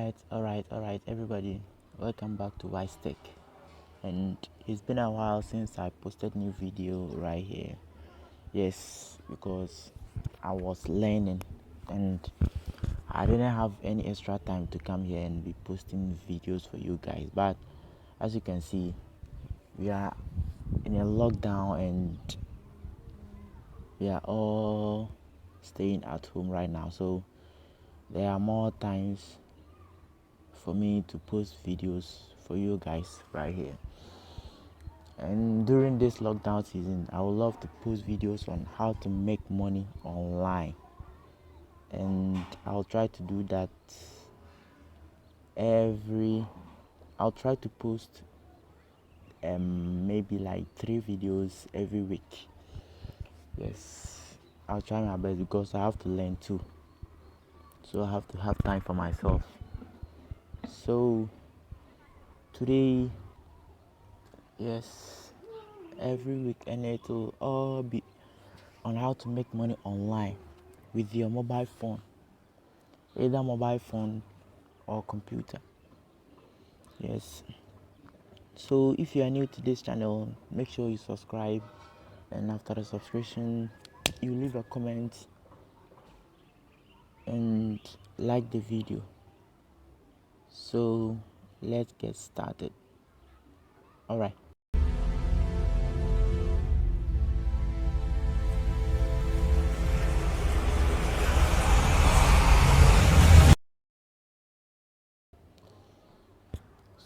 All right, everybody. Welcome back to Wise Tech. And it's been a while since I posted new video right here. Yes, because I was learning and I didn't have any extra time to come here and be posting videos for you guys. But as you can see, we are in a lockdown and we are all staying at home right now. So there are more times for me to post videos for you guys right here. And during this lockdown season, I would love to post videos on how to make money online, and I'll try to do that I'll try to post maybe like 3 videos every week. Yes, I'll try my best because I have to learn too, so I have to have time for myself. So today, yes, every week, and it will all be on how to make money online with your mobile phone, either mobile phone or computer. Yes, so if you are new to this channel, make sure you subscribe, and after the subscription you leave a comment and like the video. So let's get started. All right.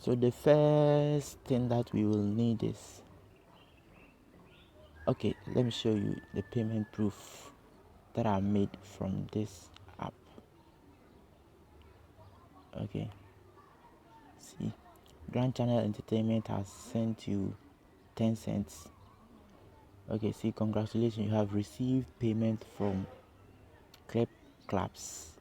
So the first thing that we will need is, okay, let me show you the payment proof that I made from this app. Okay, see, Grand Channel Entertainment has sent you 10 cents. Okay, see, congratulations, you have received payment from clip claps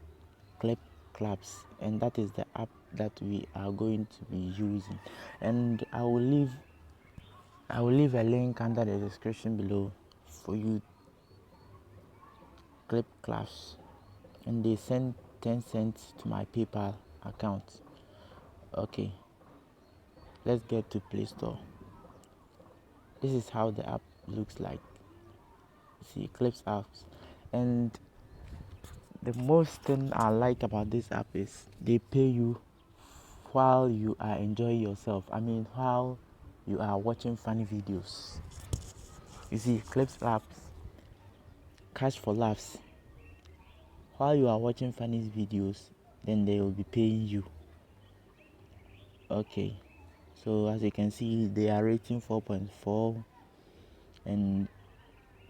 clip claps, and that is the app that we are going to be using. And I will leave a link under the description below for you. Clip claps, and they send 10 cents to my PayPal account. Okay, let's get to Play Store. This is how the app looks like. See, clips apps. And the most thing I like about this app is they pay you while you are enjoying yourself. I mean, while you are watching funny videos. You see, clips apps, cash for laughs. While you are watching funny videos, then they will be paying you. Okay, so as you can see, they are rating 4.4, and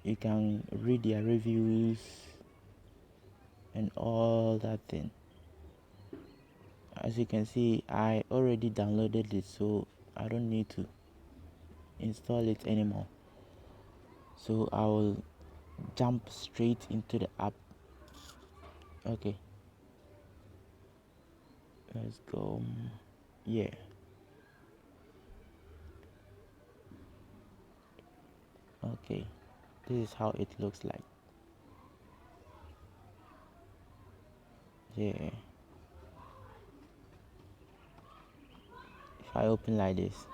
you can read their reviews and all that thing. As you can see, I already downloaded it, so I don't need to install it anymore. So I will jump straight into the app. Okay, let's go. Yeah, okay, this is how it looks like. Yeah, if I open like this,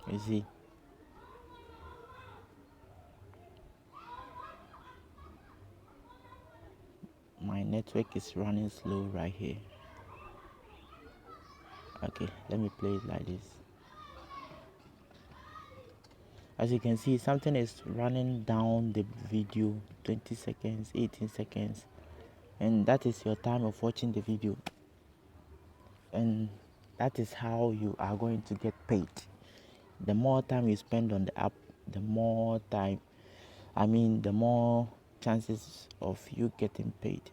you see, my network is running slow right here. Okay, let me play it like this. As you can see, something is running down the video, 20 seconds, 18 seconds, and that is your time of watching the video, and that is how you are going to get paid. The more time you spend on the app, the more the more chances of you getting paid.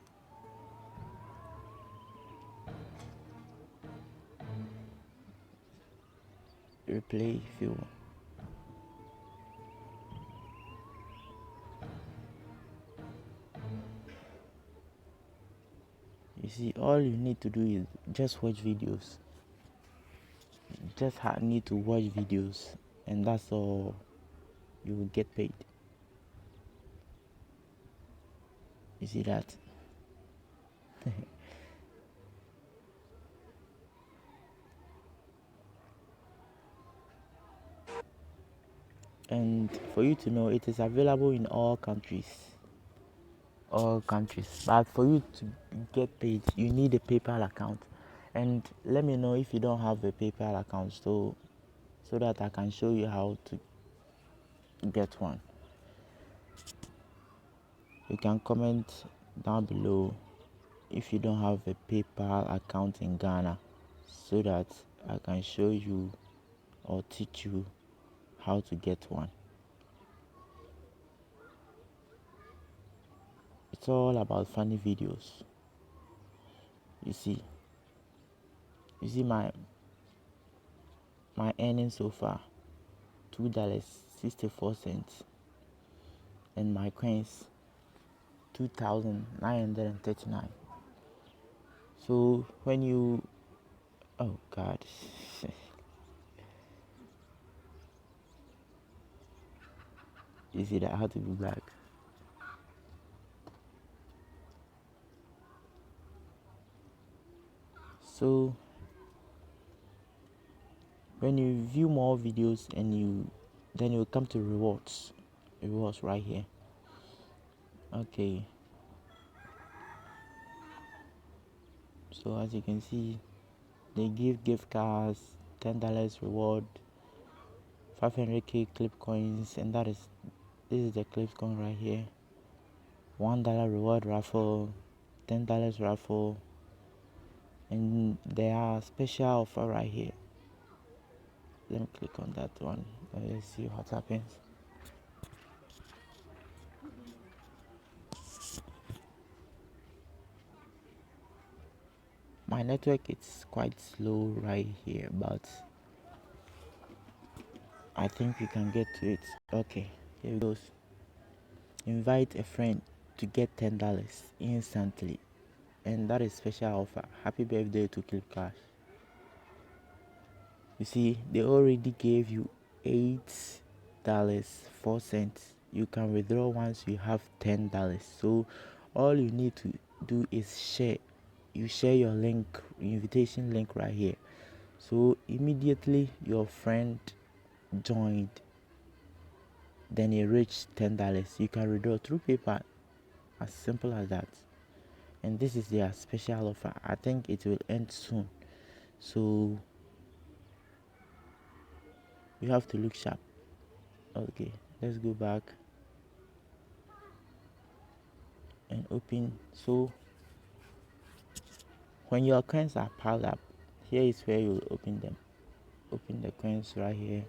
Replay if you want. You see, all you need to do is just watch videos. Just need to watch videos, and that's all. You will get paid. You see that? And for you to know, it is available in all countries. But for you to get paid, you need a PayPal account. And let me know if you don't have a PayPal account, so that I can show you how to get one. You can comment down below if you don't have a PayPal account in Ghana, so that I can show you or teach you how to get one. It's all about funny videos. You see my earnings so far, $2.64, and my coins 2,939. So when you, oh God, you see that I had to be black. So when you view more videos and then you come to rewards right here. Okay, so as you can see, they give gift cards, $10 reward, 500k clip coins, and this is the clip coin right here. $1 reward raffle, $10 raffle, and there are special offer right here. Let me click on that one. Let's see what happens. My network is quite slow right here, but I think we can get to it. Okay, here it goes. Invite a friend to get $10 instantly, and that is special offer. Happy birthday to Clip Cash. You see, they already gave you $8.04. You can withdraw once you have $10. So all you need to do is share. You share your link, invitation link right here. So immediately your friend joined, then he reached $10. You can withdraw through PayPal, as simple as that. And this is their special offer. I think it will end soon, so you have to look sharp. Okay, let's go back and open. So when your coins are piled up, here is where you open them. Open the coins right here.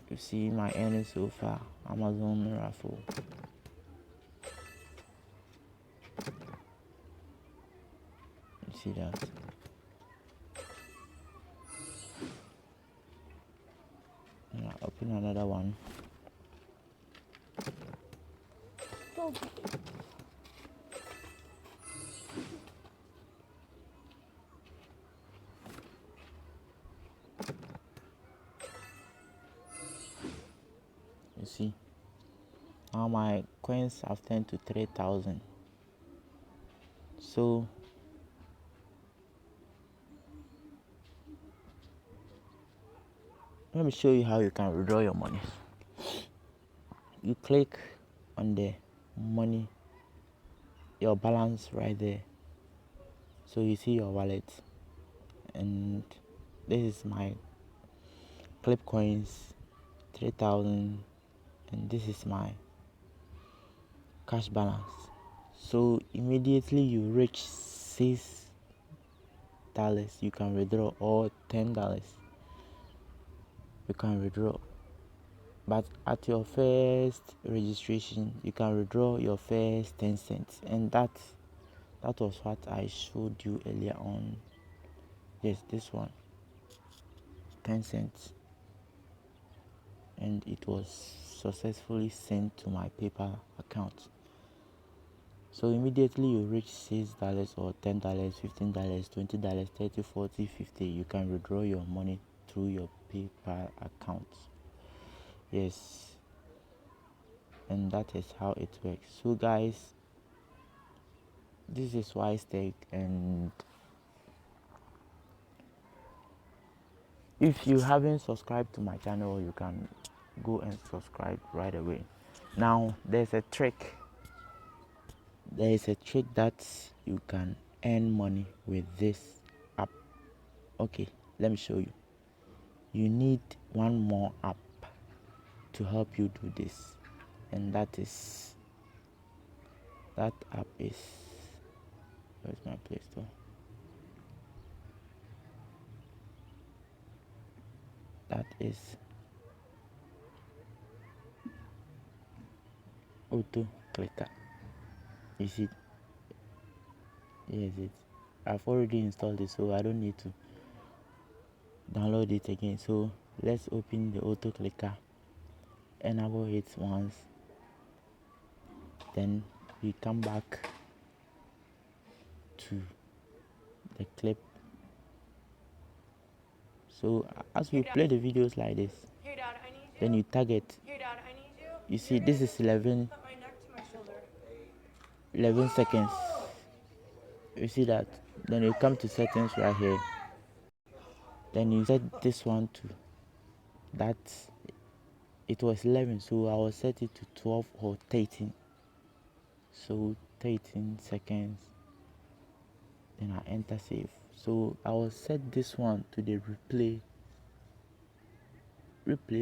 You see my earnings so far. Amazon raffle. You see that? Now open another one. You see, now my coins have turned to 3,000. So let me show you how you can withdraw your money. You click on the money, your balance right there. So you see your wallet, and this is my clip coins, 3,000, and this is my cash balance. So immediately you reach $6, you can withdraw, or $10 you can withdraw. But at your first registration, you can withdraw your first 10 cents, and that was what I showed you earlier on. Yes, this one, 10 cents, and it was successfully sent to my PayPal account. So immediately you reach $6 or $10, $15, $20, $30, $40, $50, you can withdraw your money through your PayPal account. Yes, and that is how it works. So guys, this is WiseTech, and If you haven't subscribed to my channel, you can go and subscribe right away. Now there's a trick that you can earn money with this app. Okay, let me show you. You need one more app to help you do this, and that app is, where's my Play Store? That is Auto Clicker. You see, yes, I've already installed it, so I don't need to download it again. So let's open the Auto Clicker, enable it once, then we come back to the clip. So as we play the videos like this, then you target. You see, this is 11 seconds. You see that? Then you come to settings right here. Then you set this one to that. It was 11, so I will set it to 12 or 13. So 13 seconds. Then I enter save. So I will set this one to the replay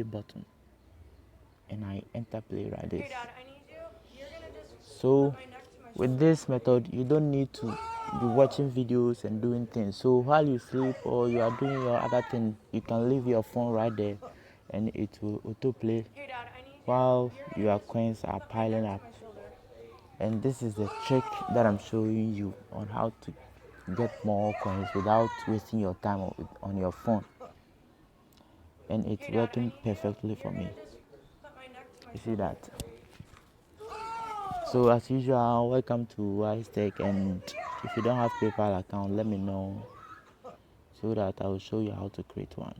button, and I enter play right this. So with this method, you don't need to be watching videos and doing things. So while you sleep or you are doing your other thing, you can leave your phone right there and it will autoplay while your coins are piling up. And this is the trick that I'm showing you on how to get more coins without wasting your time on your phone. And it's working perfectly for me. You see that? So as usual, welcome to WiseTech, and if you don't have PayPal account, let me know so that I will show you how to create one.